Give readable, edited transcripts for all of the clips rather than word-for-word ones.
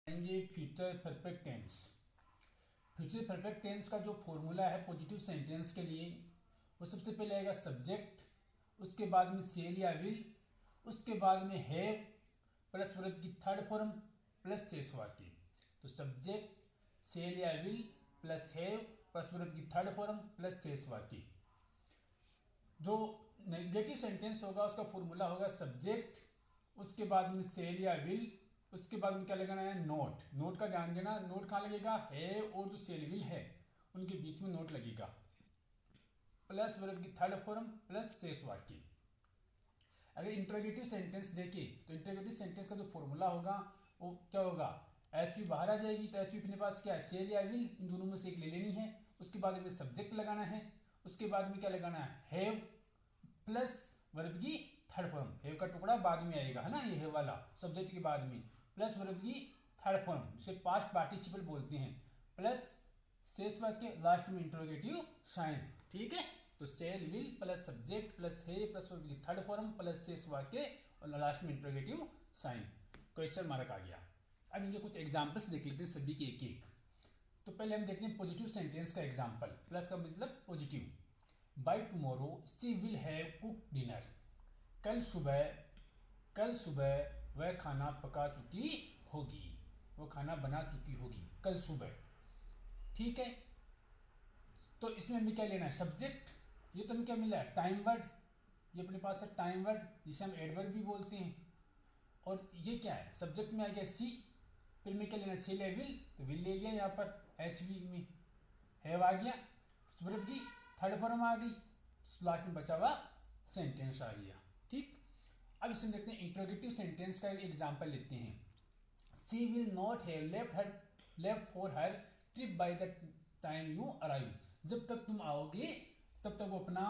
पढ़ेंगे future perfect tense. Future perfect tense का जो फॉर्मूला है पॉजिटिव सेंटेंस के लिए, वो सबसे पहले आएगा सब्जेक्ट, उसके बाद में शेल या विल, उसके बाद में हैव प्लस वर्ब की थर्ड फॉर्म प्लस शेष वाक्य। तो सब्जेक्ट शेल या will plus have plus verb की थर्ड फॉर्म प्लस शेष वाक्य। जो नेगेटिव सेंटेंस होगा उसका फॉर्मूला होगा सब्जेक्ट, उसके बाद में शेल या विल, उसके बाद में क्या लगाना है नोट। नोट का ध्यान देना, नोट कहाँ लगेगा, है और जो शेल विल है उनके बीच में नोट लगेगा, प्लस वर्ब की थर्ड फॉर्म प्लस शेष वाक्य। अगर इंट्रोगेटिव सेंटेंस देखें तो इंट्रोगेटिव सेंटेंस का जो फॉर्मूला होगा वो क्या होगा, एच यू बाहर आ जाएगी तो एच यू अपने पास क्या है, शेल या विल, इन दोनों में से एक ले लेनी है। उसके बाद में सब्जेक्ट लगाना है, उसके बाद में क्या लगाना है हैव प्लस वर्ब की थर्ड फॉर्म। हैव का टुकड़ा बाद में आएगा है ना, ये हैव वाला सब्जेक्ट के बाद में, प्लस वर्ब की थर्ड फॉर्म जिसे पास्ट पार्टिसिपल बोलते हैं, प्लस शेष वाक्य लास्ट में इंट्रोगेटिव साइन। ठीक है, तो shall will plus subject plus है प्लस वर्ब की थर्ड फॉर्म प्लस शेष वाक्य और लास्ट में इंट्रोगेटिव साइन। क्वेश्चन मार्क आ गया। अब इनके कुछ एग्जांपल्स देख लेते हैं सभी के एक एक। तो पहले हम देखते हैं पॉजिटिव सेंटेंस का एग्जांपल। प्लस का मतलब positive. By tomorrow she will have cook dinner. कल सुबह वह खाना पका चुकी होगी, वो खाना बना चुकी होगी कल सुबह। ठीक है, तो इसमें हमें क्या लेना है सब्जेक्ट। ये तो हमें क्या मिला है टाइम वर्ड, ये अपने पास है टाइम वर्ड जिसे हम एडवर्ब भी बोलते हैं। और ये क्या है सब्जेक्ट में आ गया सी, फिर में क्या लेना शेल या विल, तो विल ले लिया यहाँ पर एच वी में, हैव आ गया, वर्ब की थर्ड फॉर्म आ गई, लास्ट में बचा हुआ सेंटेंस आ गया। ठीक, अब इसमें देखते हैं इंट्रोगेटिव सेंटेंस का एग्जांपल लेते हैं। She will not have left for her trip by the time you arrive. जब तक तुम आओगे तब तक वो अपना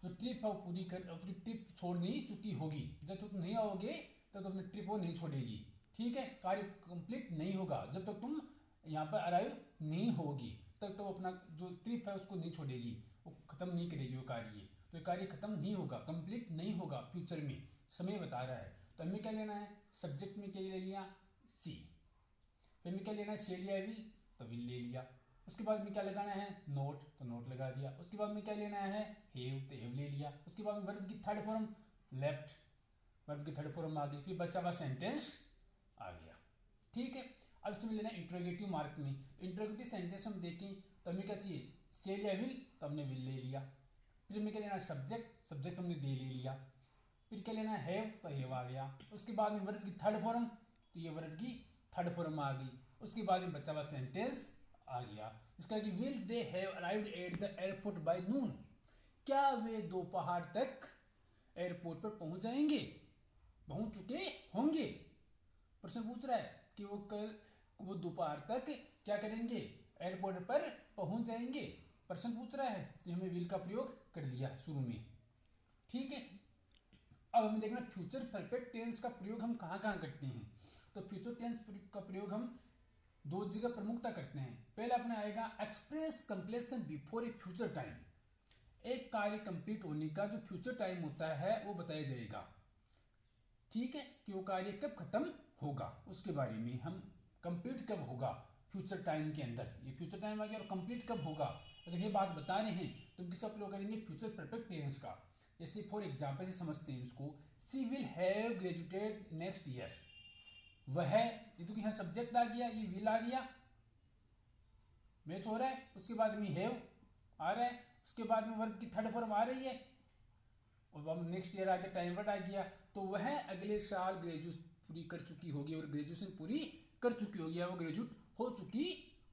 जो ट्रिप है वो अपनी ट्रिप छोड़ नहीं चुकी होगी। जब तक तुम नहीं आओगे तब तक अपनी ट्रिप वो नहीं छोड़ेगी। ठीक है, कार्य कंप्लीट नहीं होगा जब तक तुम यहाँ पर अराइव नहीं होगी, तब तक वो अपना जो ट्रिप है उसको नहीं छोड़ेगी, वो खत्म नहीं करेगी वो कार्य। तो ये कार्य खत्म नहीं होगा, कंप्लीट नहीं होगा फ्यूचर में, समय बता रहा है। तो हमें क्या लेना है सब्जेक्ट में क्या ले लिया सी, फिर में क्या लेना है शेल या विल, तो विल ले लिया। उसके बाद में क्या लगाना है नोट, तो नोट लगा दिया। उसके बाद में क्या लेना है हैव, तो हैव ले लिया। उसके बाद में वर्ब की थर्ड फॉर्म लेफ्ट, वर्ब की थर्ड फॉर्म आ गई, फिर बचा हुआ सेंटेंस आ गया। ठीक है, अब इसमें लेना इंट्रोगेटिव मार्क में। इंट्रोगेटिव सेंटेंस हम देखें तो हमें क्या चाहिए शेल या विल, तो हमने विल ले लिया। फिर हमें क्या लेना सब्जेक्ट, सब्जेक्ट हमने दे ले लिया। फिर क्या लेना हैव, तो हैव आ गया। उसके बाद में वर्ब की थर्ड फॉर्म, तो ये वर्ब की थर्ड फॉर्म आ गई। उसके बाद में बचा हुआ सेंटेंस आ गया, इसका कि will they have arrived at the airport by noon. क्या वे दोपहर तक एयरपोर्ट पर पहुंच जाएंगे, पहुंच चुके होंगे। प्रश्न पूछ रहा है कि वो दोपहर तक क्या करेंगे एयरपोर्ट पर पहुंच जाएंगे, प्रश्न पूछ रहा है, तो हमें विल का प्रयोग कर लिया शुरू में। ठीक है, अब हमें देखना फ्यूचर परफेक्ट टेंस का प्रयोग हम कहाँ कहाँ करते हैं। तो फ्यूचर टेंस का प्रयोग हम दो जगह प्रमुखता करते हैं। पहला अपना आएगा express completion before a future time. एक कार्य कंप्लीट होने का जो फ्यूचर टाइम होता है वो बताया जाएगा। ठीक है, कि वो कार्य कब खत्म होगा उसके बारे में, हम कंप्लीट कब होगा फ्यूचर टाइम के अंदर, ये फ्यूचर टाइम आ गया और कंप्लीट कब होगा। अगर ये बात बता रहे हैं तो हम किसका प्रयोग करेंगे फ्यूचर परफेक्ट टेंस का। जैसे फॉर एग्जाम्पल से समझते हैं इसको, she will have graduated next year. वह, ये तो यहाँ सब्जेक्ट आ गया, ये विल आ गया, मैच हो रहा है। उसके बाद में हैव आ रहा है, उसके बाद में वर्ब की थर्ड फॉर्म आ रही है, और अब नेक्स्ट ईयर आ गया, टाइम वर्ड आ गया। तो वह अगले साल ग्रेजुएशन पूरी कर चुकी होगी, और ग्रेजुएशन पूरी कर चुकी होगी या वो ग्रेजुएट हो चुकी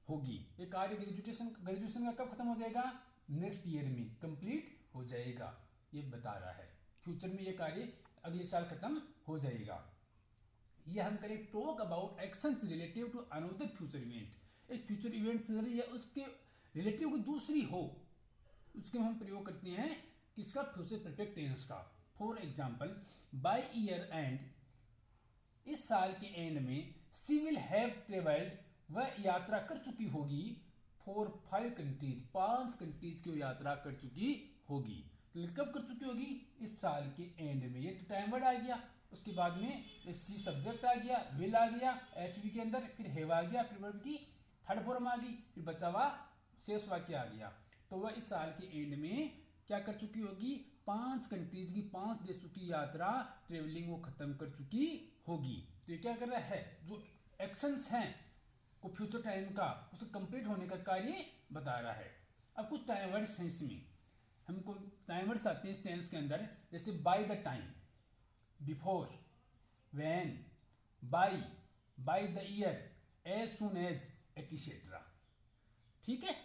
होगी। ये कार्य ग्रेजुएशन का कब खत्म हो जाएगा, नेक्स्ट ईयर में कंप्लीट हो जाएगा, ये बता रहा है। फ्यूचर में ये कार्य अगले साल खत्म हो जाएगा। ये हम करें talk about actions relative to another future event. एक फ्यूचर इवेंट चल रही है उसके रिलेटिव कोई दूसरी हो, उसके हम प्रयोग करते हैं किसका फ्यूचर परफेक्ट टेंस का। For example by year and, इस साल के एंड में, सी विल हैव ट्रेवल्ड, वह यात्रा कर चुकी होगी, फॉर 5 कंट्रीज, 5 कंट्रीज की यात्रा कर चुकी होगी। तो कब कर चुकी होगी, इस साल के एंड में, ये तो टाइम वर्ड आ गया, उसके बाद में सी सब्जेक्ट आ गया, विल आ गया एच वी के अंदर, फिर हैव आ गया, फिर वर्ब की थर्ड फॉर्म आ गई, फिर बचा हुआ शेष वाक्य आ गया। तो वह इस साल के एंड में क्या कर चुकी होगी, 5 कंट्रीज की, 5 देशों की यात्रा ट्रेवलिंग वो खत्म कर चुकी होगी। तो ये क्या कर रहा है, जो एक्शंस हैं को फ्यूचर टाइम का उसे कंप्लीट होने का कार्य बता रहा है। अब कुछ टाइम वर्ड्स हैं इसमें, हमको टाइम वर्ड्स आते हैं इस टेंस के अंदर, जैसे by the time, before, when, by the year, as soon as, etcetera. ठीक है,